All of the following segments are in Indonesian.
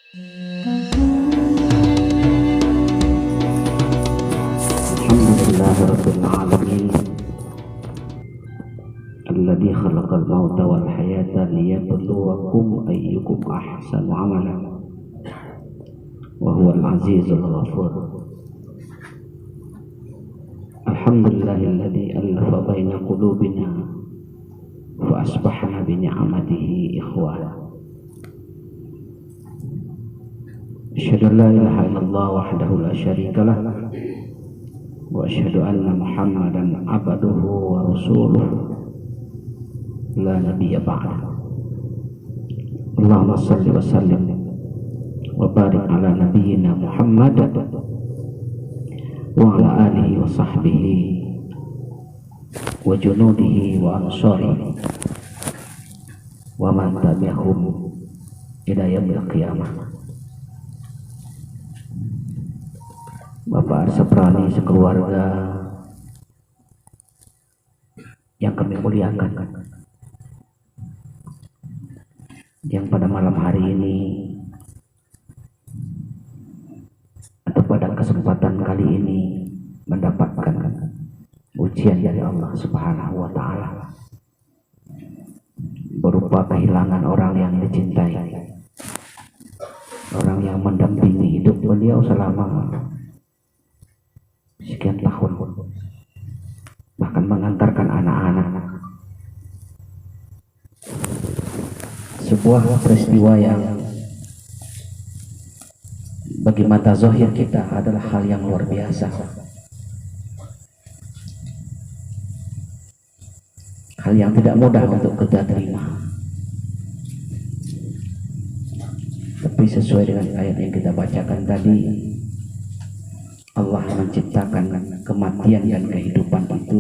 Alhamdulillahirabbil alamin alladzi khalaqal mauta wal hayata liyabluwakum ayyukum ahsanu amala wa huwal azizul ghafur. Alhamdulillahilladzi allafa baina qulubina wa asbahna bi ni'matihi ikhwana. Asyhadu an la ilaha illallah wahdahu la syarikalah wa asyhadu anna Muhammadan abduhu wa rasuluh la nabiyya ba'da. Allahumma shalli wa sallim wa barik ala nabiyyina Muhammad wa ala alihi wa sahbihi wa junudihi wa ansarihi wa man tabi'ahum ila yaumil qiyamah. Bapak Arsaprani sekeluarga yang kami muliakan, yang pada malam hari ini atau pada kesempatan kali ini mendapatkan ujian dari Allah Subhanahu wa Ta'ala berupa kehilangan orang yang dicintai, orang yang mendampingi hidup beliau selama sekian tahun, bahkan mengantarkan anak-anak. Sebuah peristiwa yang bagi mata zahir kita adalah hal yang luar biasa, hal yang tidak mudah untuk kita terima. Tapi sesuai dengan ayat yang kita bacakan tadi, Allah menciptakan kematian dan kehidupan itu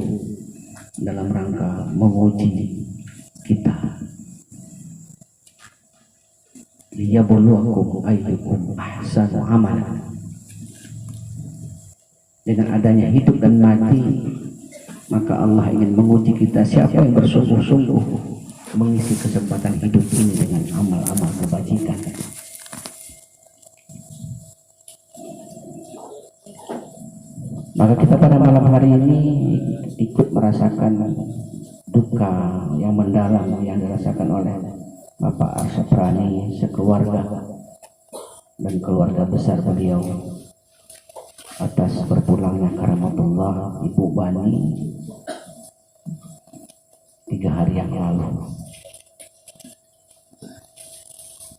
dalam rangka menguji kita. Liyabluwakum ayyukum ahsanu amala. Dengan adanya hidup dan mati, maka Allah ingin menguji kita siapa yang bersungguh-sungguh mengisi kesempatan hidup ini dengan amal-amal kebajikan. Maka kita pada malam hari ini ikut merasakan duka yang mendalam yang dirasakan oleh Bapak Arsaprani sekeluarga dan keluarga besar beliau atas berpulangnya karamatullah Ibu Bani 3 hari yang lalu.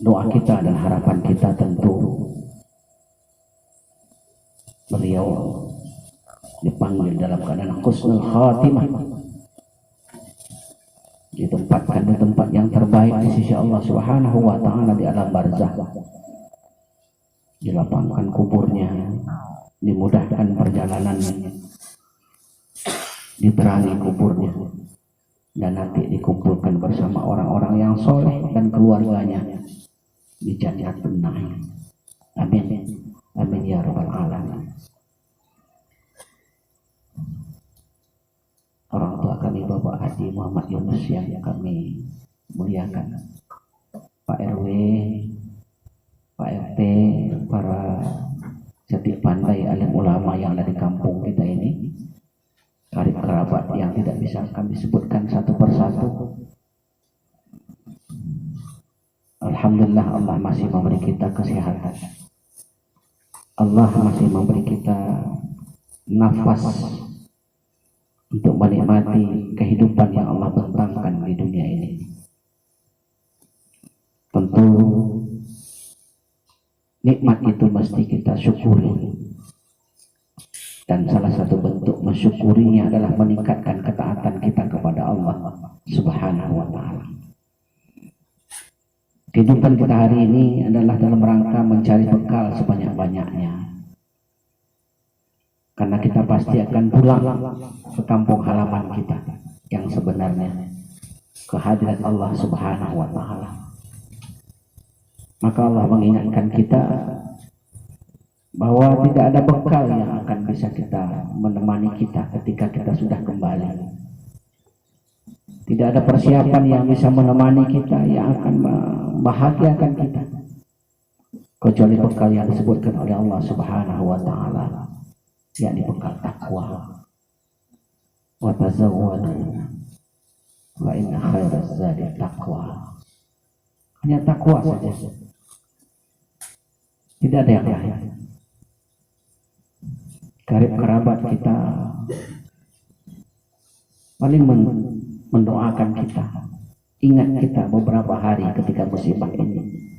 Doa kita dan harapan kita tentu beliau dipanggil dalam keadaan husnul khatimah, ditempatkan di tempat yang terbaik di sisi Allah Subhanahu wa Ta'ala di alam barzah, dilapangkan kuburnya, dimudahkan perjalanannya, diterangi kuburnya, dan nanti dikumpulkan bersama orang-orang yang soleh dan keluarganya di Jannatul Na'im. Amin, amin ya rabbal alamin. Orang tua kami Bapak Haji Muhammad Yunus yang kami muliakan, Pak RW, Pak RT, para jati pandai alim ulama yang ada di kampung kita ini, karib kerabat yang tidak bisa kami sebutkan satu persatu. Alhamdulillah Allah masih memberi kita kesehatan, Allah masih memberi kita nafas untuk menikmati kehidupan yang Allah bentangkan di dunia ini. Tentu nikmat itu mesti kita syukuri, dan salah satu bentuk mensyukurinya adalah meningkatkan ketaatan kita kepada Allah Subhanahu wa Ta'ala. Kehidupan kita hari ini adalah dalam rangka mencari bekal sebanyak-banyaknya, karena kita pasti akan pulang ke kampung halaman kita yang sebenarnya, ke hadirat Allah Subhanahu wa Ta'ala. Maka Allah mengingatkan kita bahwa tidak ada bekal yang akan bisa kita menemani kita ketika kita sudah kembali. Tidak ada persiapan yang bisa menemani kita yang akan membahagiakan kita kecuali bekal yang disebutkan oleh Allah Subhanahu wa taala, yakni bekal takwa. Wa tazawwadu fa inna khairaz zadi taqwa. Hanya takwa saja, tidak ada yang lain. Karib kerabat kita paling mendoakan kita, ingat kita beberapa hari ketika musibah ini.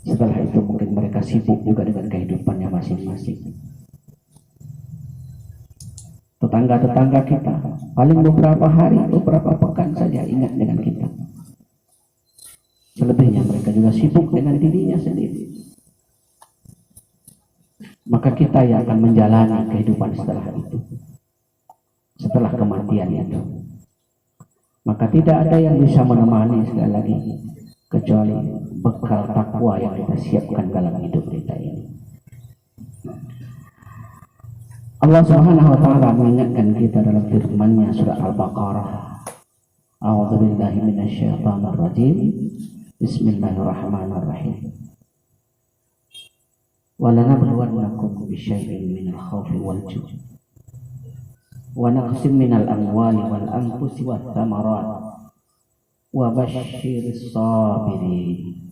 Setelah itu mungkin mereka sibuk juga dengan kehidupannya masing-masing. Tetangga-tetangga kita paling beberapa hari, beberapa pekan saja ingat dengan kita. Selebihnya mereka juga sibuk dengan dirinya sendiri. Maka kita yang akan menjalani kehidupan setelah itu, setelah kematian itu. Maka tidak ada yang bisa menemani sekali lagi kecuali bekal takwa yang kita siapkan dalam hidup kita ini. Allah Subhanahu wa taala mengingatkan kita dalam firman-Nya surah Al-Baqarah. A'udzubillahi minasyaitonir rajim. Bismillahirrahmanirrahim. Wa lanabluwannakum bisyai'in minal khawfi wal ju'i wa naqsin minal amwali wal anfusi wath thamarat wa basyyiris sabirin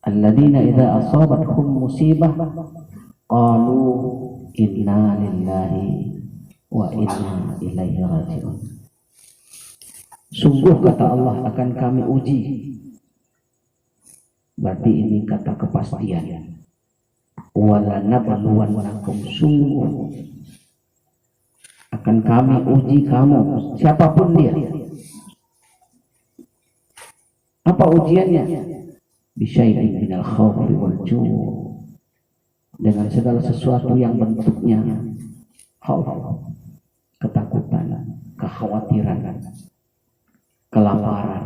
alladzina idza asabathum musibah qalu inna lillahi wa inna ilaihi raji'un. Sungguh kata Allah akan kami uji. Berarti ini kata kepastian. Wala nabluwannakum, sungguh akan kami uji kamu, siapapun dia. Apa ujiannya? Bisyai'in minal khawfi wal ju', dengan segala sesuatu yang bentuknya khauf, ketakutan, kekhawatiran, kelaparan,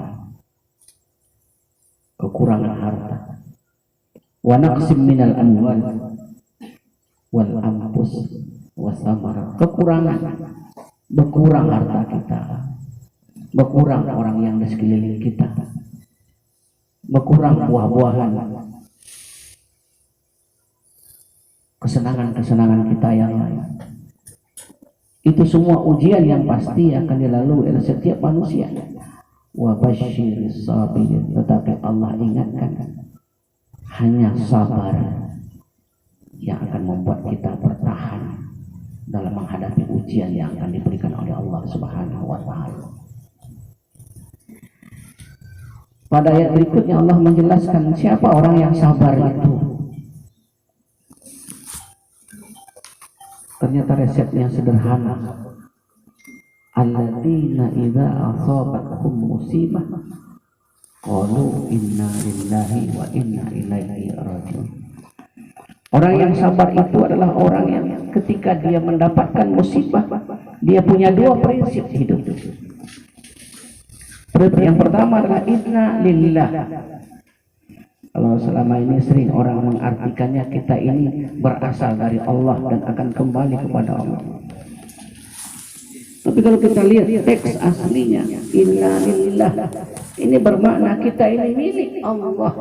kekurangan harta. Wa naqsim minal amwal wal anfus wasamarat, kekurangan, berkurang harta kita, berkurang orang yang di sekeliling kita, berkurang buah-buahan, kesenangan-kesenangan kita yang lain. Itu semua ujian yang pasti akan dilalui oleh setiap manusia. Wa basyiris sabirin, tetapi Allah ingatkan hanya sabar yang akan membuat kita bertahan dalam menghadapi ujian yang akan diberikan oleh Allah Subhanahu wa taala. Pada ayat berikutnya Allah menjelaskan siapa orang yang sabar itu. Ternyata resepnya sederhana. Alladzina idza asabatkum musibah qalu inna lillahi wa inna ilaihi raji'un. Orang yang sabar itu adalah orang yang ketika dia mendapatkan musibah, dia punya dua prinsip hidup. Prinsip yang pertama adalah inna lillah. Kalau selama ini sering orang mengartikannya kita ini berasal dari Allah dan akan kembali kepada Allah. Tapi kalau kita lihat teks aslinya, inna lillah, ini bermakna kita ini milik Allah.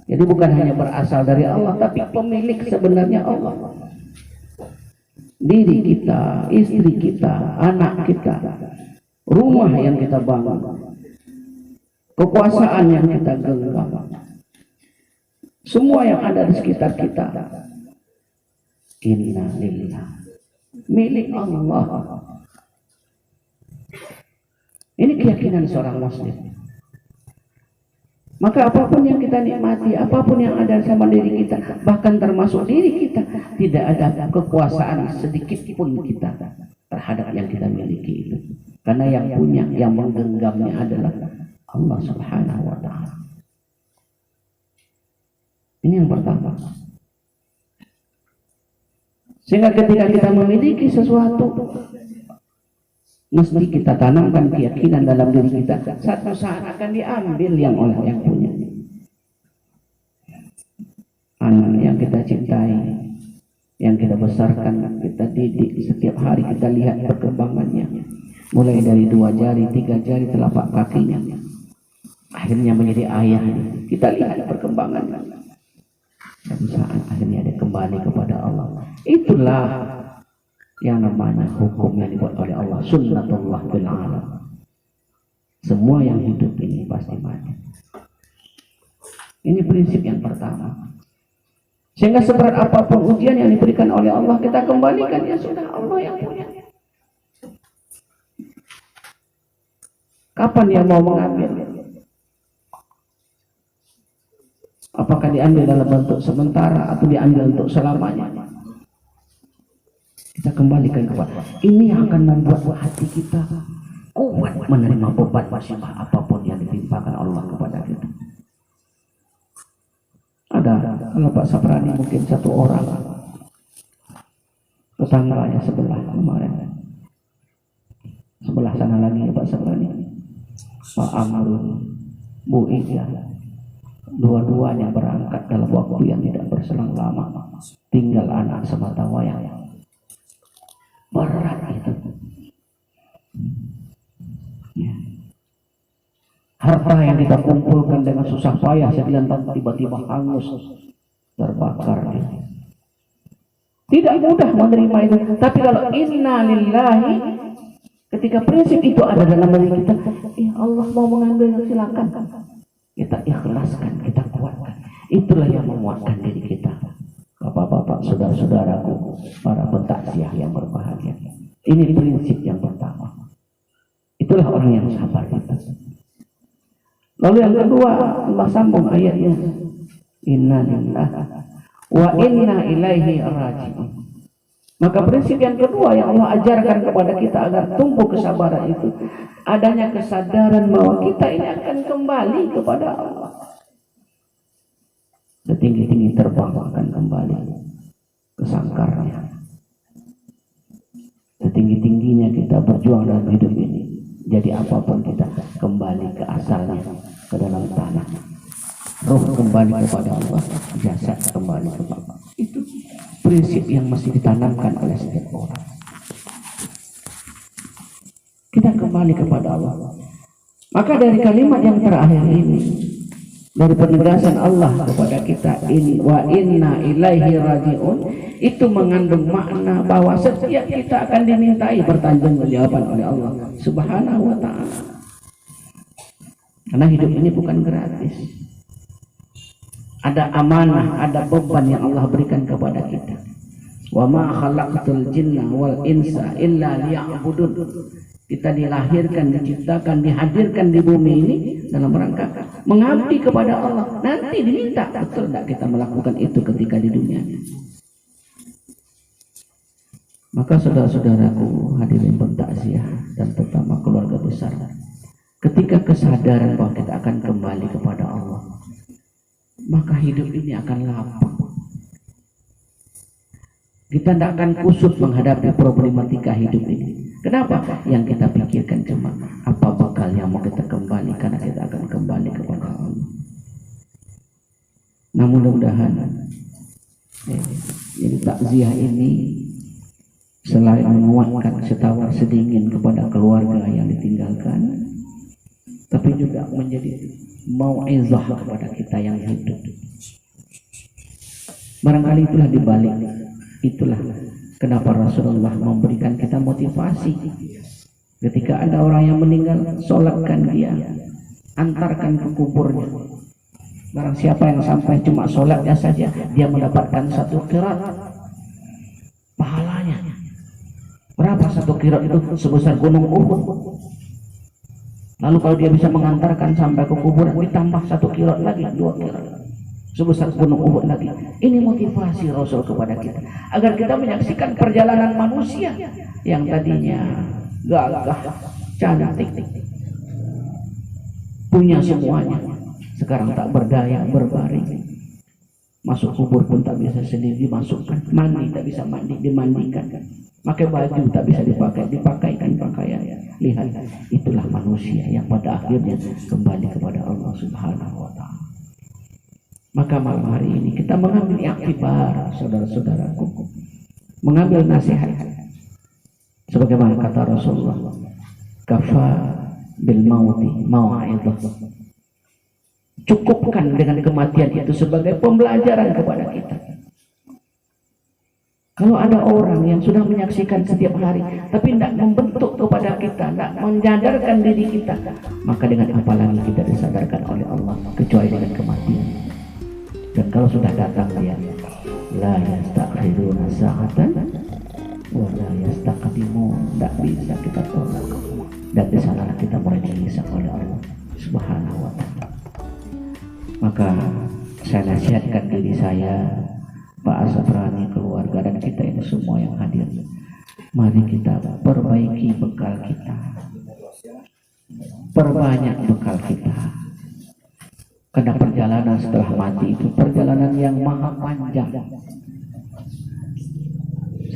Jadi bukan hanya berasal dari Allah, tapi pemilik sebenarnya Allah. Diri kita, istri kita, anak kita, rumah yang kita bangun, kekuasaan yang kita genggam, semua yang ada di sekitar kita, inna lillah, milik Allah. Ini keyakinan seorang muslim. Maka apapun yang kita nikmati, apapun yang ada sama diri kita, bahkan termasuk diri kita, tidak ada kekuasaan sedikit pun kita terhadap yang kita miliki itu. Karena yang punya, yang menggenggamnya adalah Allah Subhanahu wa ta'ala. Ini yang pertama. Sehingga ketika kita memiliki sesuatu, mesti kita tanamkan keyakinan dalam diri kita, satu saat akan diambil yang oleh yang punya. Anak yang kita cintai, yang kita besarkan, kita didik, setiap hari kita lihat perkembangannya, mulai dari 2 jari, 3 jari telapak kakinya, akhirnya menjadi ayah. Kita lihat perkembangannya. Dan saat akhirnya dia kembali kepada Allah. Itulah yang namanya hukum yang dibuat oleh Allah, sunnatullah fil alam. Semua yang hidup ini pasti mati. Ini prinsip yang pertama. Sehingga seberat apapun ujian yang diberikan oleh Allah, kita kembalikan, ya sudah, Allah yang punya. Kapan dia mau mengambil? Apakah diambil dalam bentuk sementara atau diambil untuk selamanya? Kita kembalikan kepada ini yang akan membuat hati kita kuat menerima beban musibah apapun yang ditimpakan Allah kepada kita. Ada, kalau Pak Saprani mungkin satu orang tetangganya sebelah kemarin, sebelah sana lagi Pak Saprani, Pak Amrul, Bu Ida, dua-duanya berangkat dalam waktu yang tidak berselang lama, tinggal anak semata wayang. Berat itu. Ya. Harta yang kita kumpulkan dengan susah payah sekian tahun tiba-tiba hangus, terbakar. Tidak mudah menerima itu. Tapi kalau inna lillahi, ketika prinsip itu ada dalam diri kita, ya Allah mau mengambil, silakan. Kita ikhlaskan, kita kuatkan. Itulah yang menguatkan diri kita. Bapak-bapak, saudara-saudaraku, para pentakziah yang berbahagia. Ini prinsip yang pertama. Itulah orang yang sabar kita. Lalu yang kedua, Allah sambung ayatnya, inna lillahi wa inna ilaihi raji'un. Maka prinsip yang kedua yang Allah ajarkan kepada kita agar tumbuh kesabaran itu, adanya kesadaran bahwa kita ini akan kembali kepada Allah. Setinggi-tinggi terbang akan kembali ke sangkarnya. Setinggi-tingginya kita berjuang dalam hidup ini, jadi apapun kita kembali ke asalnya, ke dalam tanah. Roh kembali kepada Allah, jasad kembali kepada Allah. Itu prinsip yang mesti ditanamkan oleh setiap orang. Kita kembali kepada Allah. Maka dari kalimat yang terakhir ini, dari penegasan Allah kepada kita, wa inna ilaihi raji'un, itu mengandung makna bahwa setiap kita akan dimintai pertanggungjawaban oleh Allah Subhanahu wa ta'ala. Karena hidup ini bukan gratis. Ada amanah, ada beban yang Allah berikan kepada kita. Wa ma khalaqtul jinna wal insa illa liya'budun. Kita dilahirkan, diciptakan, dihadirkan di bumi ini dalam rangka mengabdi kepada Allah. Nanti diminta, betul tidak kita melakukan itu ketika di dunia. Maka saudara-saudaraku, hadirin bertakziah dan terutama keluarga besar, ketika kesadaran bahwa kita akan kembali kepada Allah, maka hidup ini akan lapang. Kita tidak akan kusut menghadapi problematika hidup ini. Kenapa? Yang kita pikirkan cuma apa bakal yang mau kita kembali, karena kita akan kembali kepada Allah. Nah, mudah-mudahan jadi takziah ini selain menguatkan setawar sedingin kepada keluarga yang ditinggalkan, tapi juga menjadi mau'izah kepada kita yang hidup. Barangkali itulah dibalik, itulah kenapa Rasulullah memberikan kita motivasi. Ketika ada orang yang meninggal, sholatkan dia, antarkan ke kuburnya. Barang siapa yang sampai cuma sholatnya saja, dia mendapatkan satu qirat pahalanya. Berapa satu qirat itu? Sebesar gunung Uhud. Lalu kalau dia bisa mengantarkan sampai ke kuburan, ditambah satu qirat lagi, 2 qirat. Sebesar gunung Uhud lagi. Ini motivasi Rasul kepada kita, agar kita menyaksikan perjalanan manusia yang tadinya gagah, cantik, punya semuanya, sekarang tak berdaya, berbaring. Masuk kubur pun tak bisa sendiri dimasukkan, mandi tak bisa mandi, dimandikan, pakai baju tak bisa dipakai, dipakaikan pakaian. Lihat, itulah manusia yang pada akhirnya kembali kepada Allah Subhanahu wa ta'ala. Maka malam hari ini kita mengambil iktibar, saudara-saudaraku, mengambil nasihat sebagaimana kata Rasulullah, kafa bil mauti mau'izah. Cukupkan dengan kematian itu sebagai pembelajaran kepada kita. Kalau ada orang yang sudah menyaksikan setiap hari, tapi tidak membentuk kepada kita, tidak menyadarkan diri kita, maka dengan apa lagi kita disadarkan oleh Allah kecuali dengan kematian. Dan kalau sudah datang dia, la yastakhiruna sa'atan wa la yastaqdimun, tidak bisa kita tolak. Dan di sana kita mulai dihisab oleh Allah Subhanahu wa ta'ala. Maka saya nasihatkan diri saya, Pak Asafrani, keluarga, dan kita ini semua yang hadir, mari kita perbaiki bekal kita, perbanyak bekal kita, karena perjalanan setelah mati itu perjalanan yang maha panjang.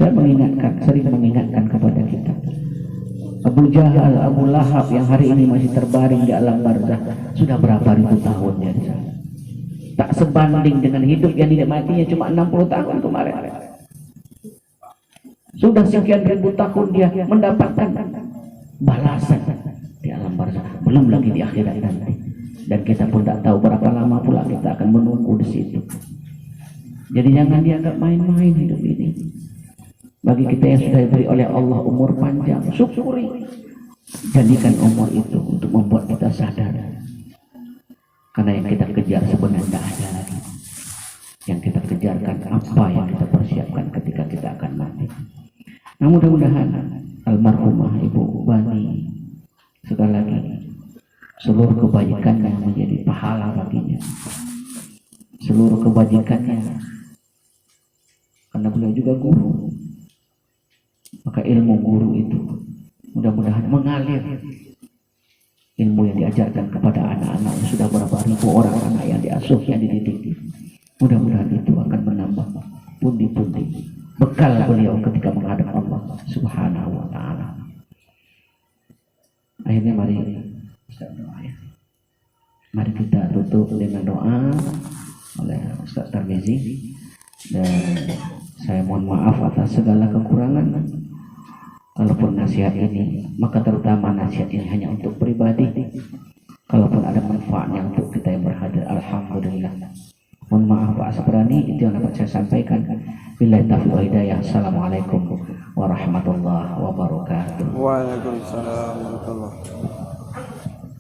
Saya sering mengingatkan kepada kita, Abu Jahal, Abu Lahab yang hari ini masih terbaring di alam barzakh, sudah berapa ribu tahunnya di sana. Tak sebanding dengan hidup yang dinikmatinya cuma 60 tahun kemarin. Sudah sekian ribu tahun dia mendapatkan balasan di alam barzakh, belum lagi di akhirat nanti. Dan kita pun tak tahu berapa lama pula kita akan menunggu di situ. Jadi jangan dianggap main-main hidup ini. Bagi kita yang sudah diberi oleh Allah umur panjang, syukuri. Jadikan umur itu untuk membuat kita sadar. Karena yang kita kejar sebenarnya tidak ada lagi. Yang kita kejarkan apa yang kita persiapkan ketika kita akan mati. Nah, mudah-mudahan almarhumah Ibu Bani sekali lagi seluruh kebaikannya menjadi pahala baginya. Seluruh kebajikannya, karena beliau juga guru, maka ilmu guru itu mudah-mudahan mengalir. Ilmu yang diajarkan kepada anak-anak yang sudah berapa ribu orang anak yang diasuh, yang dididik, mudah-mudahan itu akan menambah pundi-pundi bekal beliau ketika menghadap Allah Subhanahu wa ta'ala. Akhirnya mari kita tutup dengan doa oleh Ustaz Tarmizi, dan saya mohon maaf atas segala kekurangan. Kalaupun nasihat ini, maka terutama nasihat ini hanya untuk pribadi. Kalaupun ada manfaatnya untuk kita yang berhadir, alhamdulillah. Mohon maaf Pak Asprani, itu yang dapat saya sampaikan. Billahi taufiq wal hidayah. Assalamualaikum warahmatullahi wabarakatuh. Waalaikumsalam warahmatullahi wabarakatuh.